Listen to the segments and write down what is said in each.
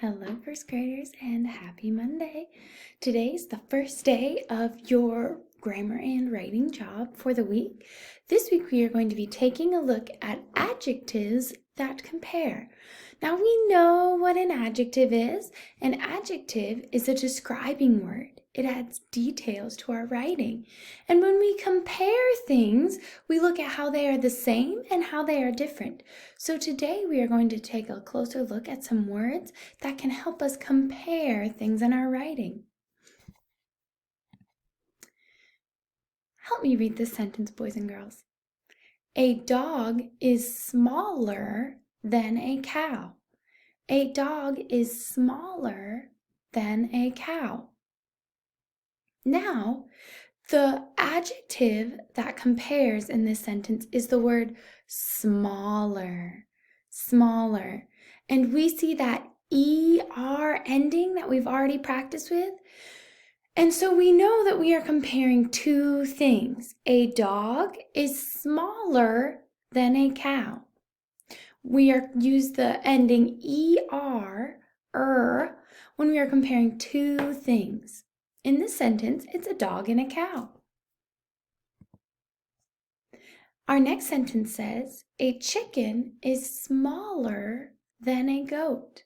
Hello, first graders, and happy Monday. Today's the first day of your grammar and writing job for the week. This week we are going to be taking a look at adjectives that compare. Now we know what an adjective is. An adjective is a describing word. It adds details to our writing. And when we compare things, we look at how they are the same and how they are different. So today we are going to take a closer look at some words that can help us compare things in our writing. Help me read this sentence, boys and girls. A dog is smaller than a cow. A dog is smaller than a cow. Now, the adjective that compares in this sentence is the word smaller. Smaller. And we see that ER ending that we've already practiced with. And so we know that we are comparing two things. A dog is smaller than a cow. We use the ending ER, when we are comparing two things. In this sentence, it's a dog and a cow. Our next sentence says, a chicken is smaller than a goat.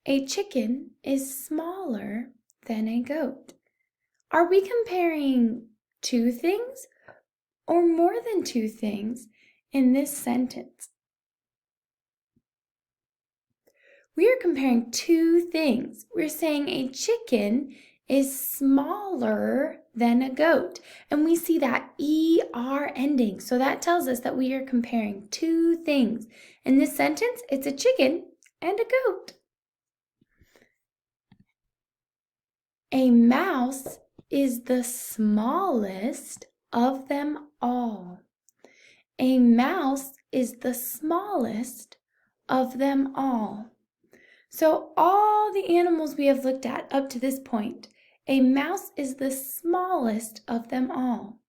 A chicken is smaller than a goat. Are we comparing two things or more than two things in this sentence? We are comparing two things. We're saying a chicken is smaller than a goat. And we see that ER ending. So that tells us that we are comparing two things. In this sentence, it's a chicken and a goat. A mouse is the smallest of them all. A mouse is the smallest of them all. So all the animals we have looked at up to this point, a mouse is the smallest of them all.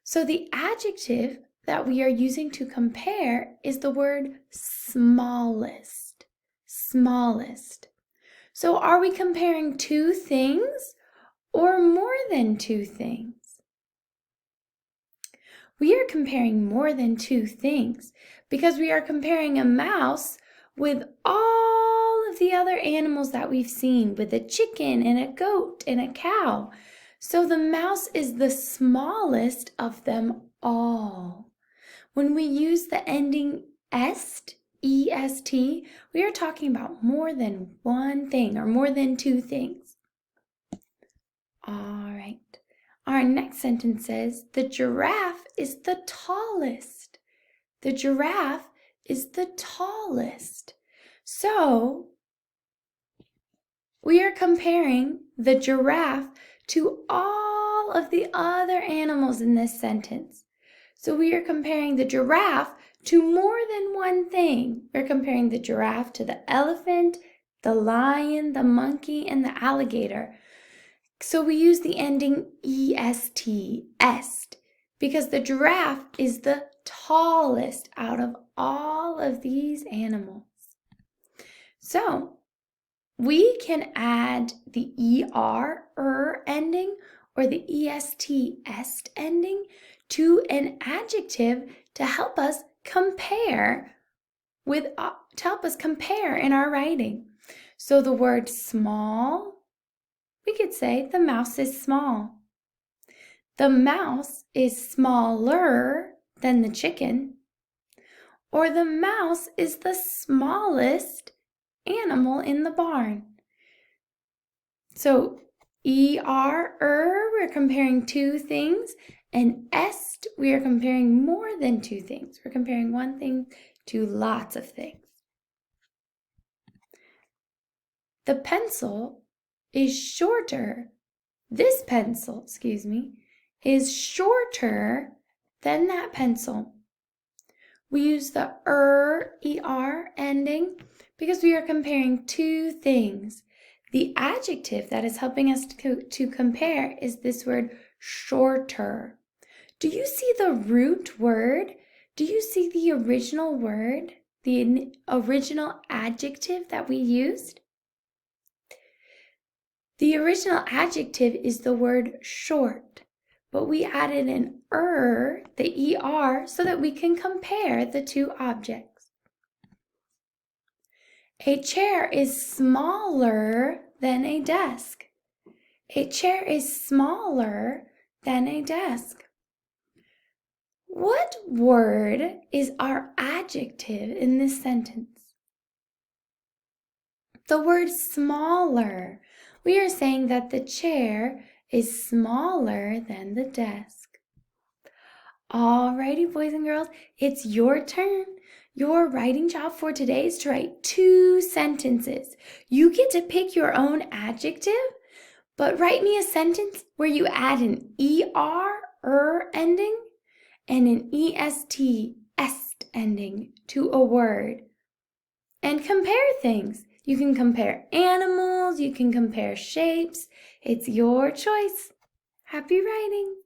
So the adjective that we are using to compare is the word smallest. Smallest. So are we comparing two things or more than two things? We are comparing more than two things because we are comparing a mouse with all of the other animals that we've seen, with a chicken and a goat and a cow. So the mouse is the smallest of them all. When we use the ending est, E-S-T, we are talking about more than one thing or more than two things. All right. Our next sentence says, the giraffe is the tallest. The giraffe is the tallest. So, we are comparing the giraffe to all of the other animals in this sentence. So we are comparing the giraffe to more than one thing. We're comparing the giraffe to the elephant, the lion, the monkey, and the alligator. So we use the ending est, est, because the giraffe is the tallest out of all of these animals. So we can add the er ending or the est, est ending to an adjective to help us compare in our writing. So the word small, we could say the mouse is small. The mouse is smaller than the chicken. Or the mouse is the smallest animal in the barn. So we're comparing two things, and est, we are comparing more than two things. We're comparing one thing to lots of things. The pencil is shorter. This pencil, is shorter than that pencil. We use the er ending because we are comparing two things. The adjective that is helping us to compare is this word shorter. Do you see the root word? Do you see the original word? the original adjective that we used? The original adjective is the word short, but we added an the ER, so that we can compare the two objects. A chair is smaller than a desk. A chair is smaller than a desk. What word is our adjective in this sentence? The word smaller. We are saying that the chair is smaller than the desk. Alrighty, boys and girls, it's your turn. Your writing job for today is to write 2 sentences. You get to pick your own adjective, but write me a sentence where you add an ending and an est ending to a word. And compare things. You can compare animals, you can compare shapes. It's your choice. Happy writing!